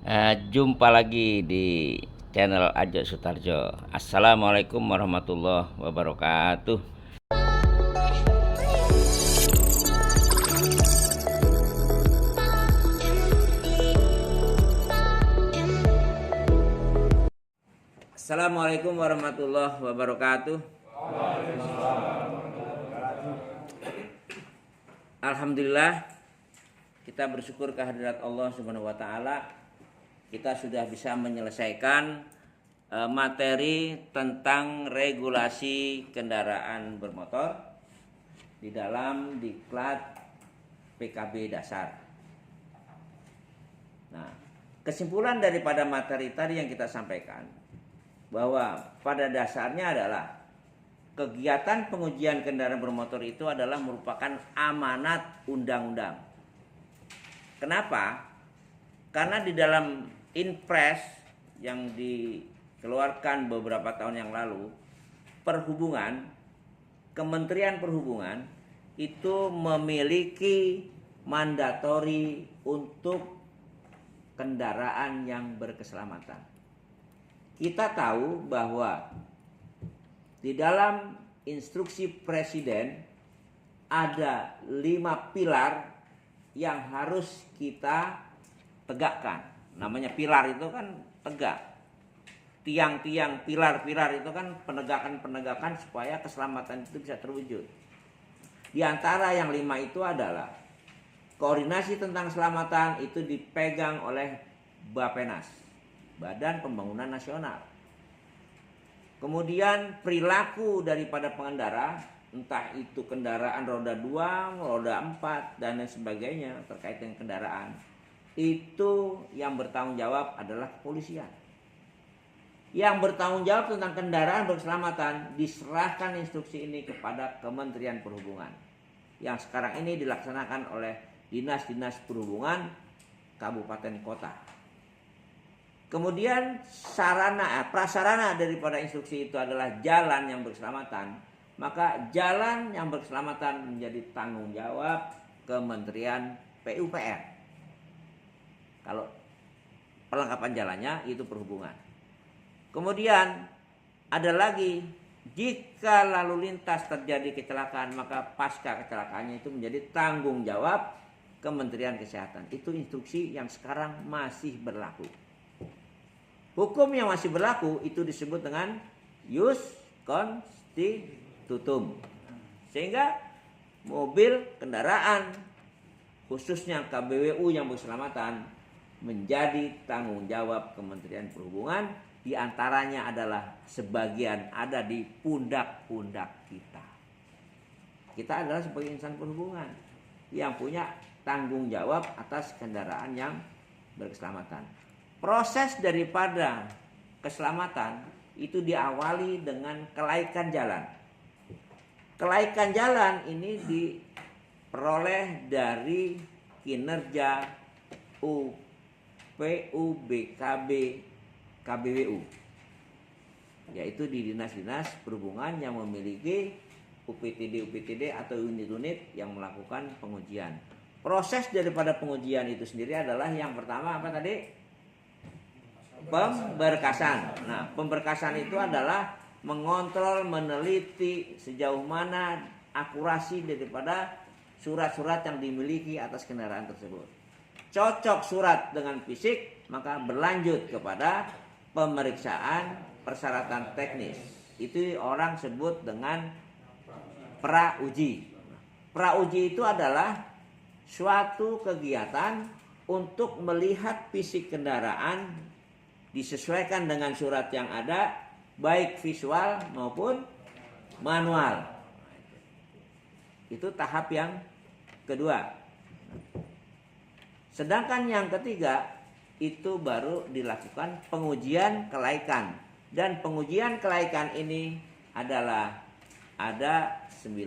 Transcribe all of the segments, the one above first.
Jumpa lagi di channel Ajo Sutarjo. Assalamualaikum warahmatullahi wabarakatuh. Assalamualaikum warahmatullahi wabarakatuh. Alhamdulillah, kita bersyukur kehadirat Allah Subhanahu wa taala. Kita sudah bisa menyelesaikan materi tentang regulasi kendaraan bermotor di dalam diklat PKB dasar. Nah, kesimpulan daripada materi tadi yang kita sampaikan bahwa pada dasarnya adalah kegiatan pengujian kendaraan bermotor itu adalah merupakan amanat undang-undang. Kenapa? Karena di dalam Inpres yang dikeluarkan beberapa tahun yang lalu, Kementerian Perhubungan itu memiliki mandatori untuk kendaraan yang berkeselamatan. Kita tahu bahwa di dalam instruksi Presiden ada 5 pilar yang harus kita tegakkan. Namanya pilar itu kan tegak. Tiang-tiang, pilar-pilar itu kan penegakan-penegakan supaya keselamatan itu bisa terwujud. Di antara yang 5 itu adalah koordinasi tentang keselamatan itu dipegang oleh Bappenas, Badan Pembangunan Nasional. Kemudian perilaku daripada pengendara, entah itu kendaraan roda 2, roda 4 dan lain sebagainya terkait dengan kendaraan, itu yang bertanggung jawab adalah kepolisian. Yang bertanggung jawab tentang kendaraan berkeselamatan diserahkan instruksi ini kepada Kementerian Perhubungan, yang sekarang ini dilaksanakan oleh dinas-dinas perhubungan kabupaten kota. Kemudian prasarana daripada instruksi itu adalah jalan yang berkeselamatan, maka jalan yang berkeselamatan menjadi tanggung jawab Kementerian PUPR. Kalau perlengkapan jalannya itu perhubungan. Kemudian ada lagi, jika lalu lintas terjadi kecelakaan, maka pasca kecelakaannya itu menjadi tanggung jawab Kementerian Kesehatan. Itu instruksi yang sekarang masih berlaku. Hukum yang masih berlaku itu disebut dengan Ius Constitutum. Sehingga mobil, kendaraan, khususnya KBWU yang berkeselamatan, menjadi tanggung jawab Kementerian Perhubungan. Di antaranya adalah sebagian ada di pundak-pundak kita. Kita adalah sebagai insan perhubungan yang punya tanggung jawab atas kendaraan yang berkeselamatan. Proses daripada keselamatan itu diawali dengan kelaikan jalan. Kelaikan jalan ini diperoleh dari kinerja PUBKB KBWU, yaitu di dinas-dinas perhubungan yang memiliki UPTD atau unit-unit yang melakukan pengujian. Proses daripada pengujian itu sendiri adalah yang pertama apa tadi? Pemberkasan. Nah, pemberkasan itu adalah mengontrol, meneliti sejauh mana akurasi daripada surat-surat yang dimiliki atas kendaraan tersebut. Cocok surat dengan fisik, maka berlanjut kepada pemeriksaan persyaratan teknis. Itu orang sebut dengan pra-uji. Pra-uji itu adalah suatu kegiatan untuk melihat fisik kendaraan disesuaikan dengan surat yang ada, baik visual maupun manual. Itu tahap yang kedua. Sedangkan yang ketiga itu baru dilakukan pengujian kelaikan. Dan pengujian kelaikan ini adalah ada 9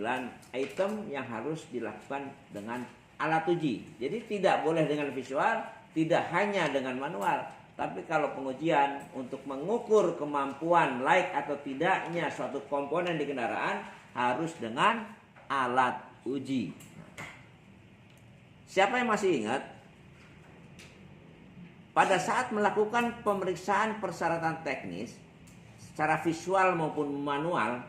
item yang harus dilakukan dengan alat uji. Jadi tidak boleh dengan visual, tidak hanya dengan manual. Tapi kalau pengujian untuk mengukur kemampuan laik atau tidaknya suatu komponen di kendaraan harus dengan alat uji. Siapa yang masih ingat? pada saat melakukan pemeriksaan persyaratan teknis secara visual maupun manual,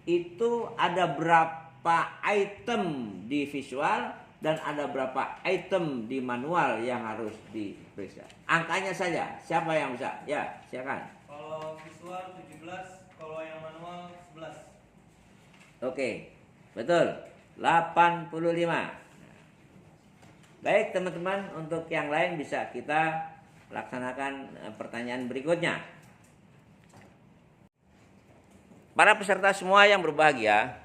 itu ada berapa item di visual dan ada berapa item di manual yang harus diperiksa. Angkanya saja, siapa yang bisa? Ya, silakan. Kalau visual 17, kalau yang manual 11. Oke, betul. 85. Baik teman-teman, untuk yang lain bisa kita laksanakan pertanyaan berikutnya. Para peserta semua yang berbahagia,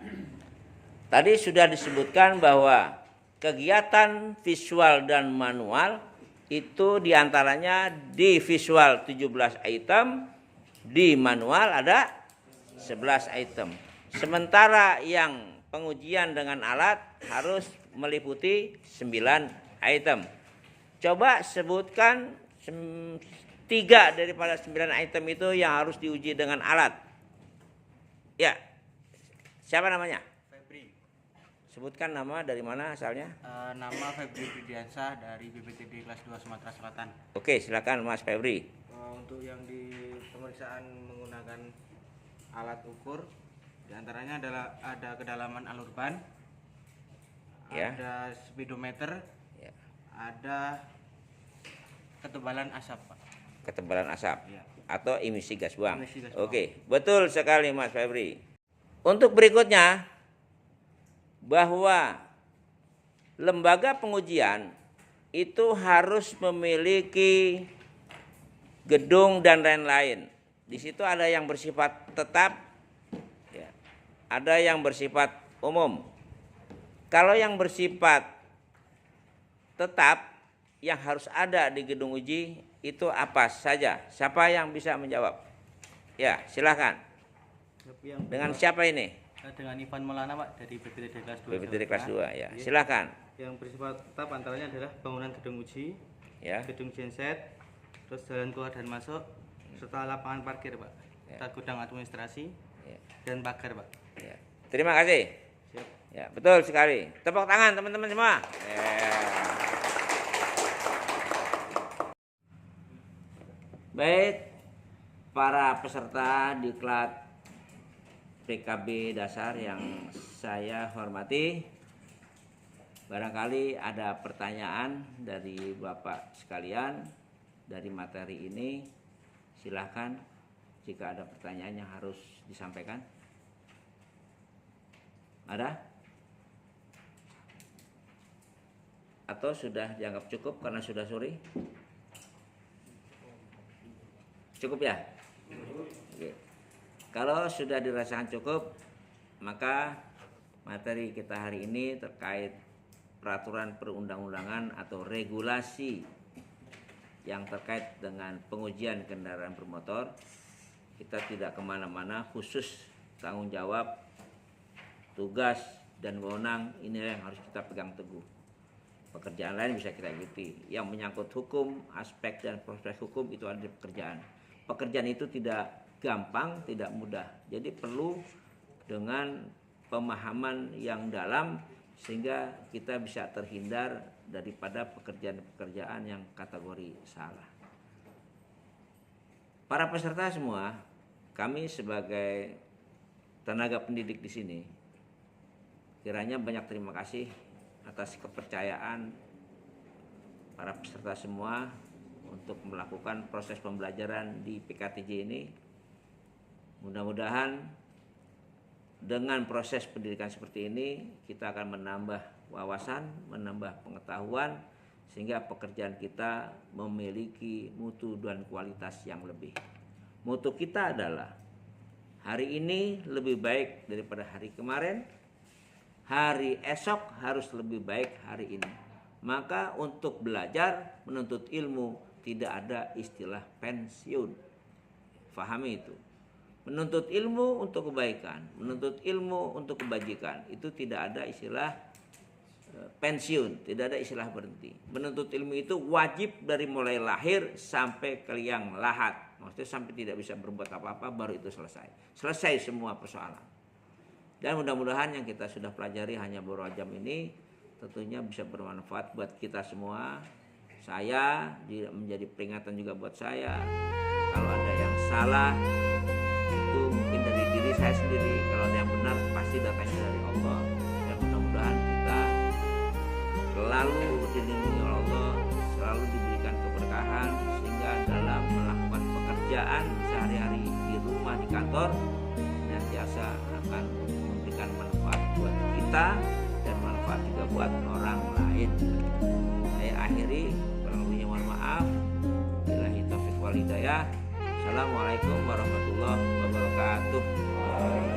tadi sudah disebutkan bahwa kegiatan visual dan manual itu diantaranya di visual 17 item, di manual ada 11 item. Sementara yang pengujian dengan alat harus meliputi 9 item. Coba sebutkan 3 daripada 9 item itu yang harus diuji dengan alat. Ya, siapa namanya? Febri. Sebutkan nama, dari mana asalnya? Nama Febri Fridiansyah dari BPTD kelas 2 Sumatera Selatan. Oke, silakan Mas Febri. Untuk yang di pemeriksaan menggunakan alat ukur, diantaranya adalah ada kedalaman alur ban, Ya. ada speedometer, Ya. ada ketebalan asap, Pak. Ketebalan asap. Ya. Atau emisi gas buang. Emisi gas buang. Oke, betul sekali Mas Febri. Untuk berikutnya, bahwa lembaga pengujian itu harus memiliki gedung dan lain-lain. Di situ ada yang bersifat tetap, ya, ada yang bersifat umum. Kalau yang bersifat tetap yang harus ada di gedung uji itu apa saja? Siapa yang bisa menjawab? Ya, silahkan. Dengan siapa ini? Dengan Ivan Maulana, Pak, dari BPTD kelas 2. BPTD kelas 2 ya. Silahkan. Yang bersifat tetap antaranya adalah bangunan gedung uji, Ya. gedung genset, terus jalan keluar dan masuk, serta lapangan parkir, Pak, serta gudang administrasi, Ya. dan pagar, Pak. Ya. Terima kasih. Siap. Ya, betul sekali. Tepuk tangan teman-teman semua. Ya. Baik, para peserta diklat PKB dasar yang saya hormati, barangkali ada pertanyaan dari Bapak sekalian dari materi ini. Silahkan jika ada pertanyaan yang harus disampaikan. Ada? Atau sudah dianggap cukup karena sudah sore? Cukup ya? Oke. Kalau sudah dirasakan cukup, maka materi kita hari ini terkait peraturan perundang-undangan atau regulasi yang terkait dengan pengujian kendaraan bermotor, kita tidak kemana-mana, khusus tanggung jawab, tugas, dan wewenang ini yang harus kita pegang teguh. Pekerjaan lain bisa kita ikuti. Yang menyangkut hukum, aspek dan proses hukum itu ada di pekerjaan. Pekerjaan itu tidak gampang, tidak mudah. Jadi perlu dengan pemahaman yang dalam sehingga kita bisa terhindar daripada pekerjaan-pekerjaan yang kategori salah. Para peserta semua, kami sebagai tenaga pendidik di sini, kiranya banyak terima kasih atas kepercayaan para peserta semua untuk melakukan proses pembelajaran di PKTJ ini. Mudah-mudahan dengan proses pendidikan seperti ini kita akan menambah wawasan, menambah pengetahuan sehingga pekerjaan kita memiliki mutu dan kualitas yang lebih. Mutu kita adalah hari ini lebih baik daripada hari kemarin, hari esok harus lebih baik hari ini. Maka untuk belajar, menuntut ilmu tidak ada istilah pensiun. Fahami itu. Menuntut ilmu untuk kebaikan, menuntut ilmu untuk kebajikan, itu tidak ada istilah pensiun, tidak ada istilah berhenti. Menuntut ilmu itu wajib dari mulai lahir sampai ke liang lahat. Maksudnya sampai tidak bisa berbuat apa-apa baru itu selesai. Selesai semua persoalan. Dan mudah-mudahan yang kita sudah pelajari hanya beberapa jam ini tentunya bisa bermanfaat buat kita semua saya, menjadi peringatan juga buat saya. Kalau ada yang salah itu mungkin dari diri saya sendiri, kalau ada yang benar pasti datangnya dari Allah. Dan mudah-mudahan kita selalu dilindungi oleh Allah, selalu diberikan keberkahan, sehingga dalam melakukan pekerjaan sehari-hari di rumah, di kantor, senantiasa akan memberikan manfaat buat kita dan manfaat juga buat orang lain. Saya akhiri, kurang lebihnya mohon maaf. Billahi taufiq wal hidayah. Assalamualaikum warahmatullahi wabarakatuh.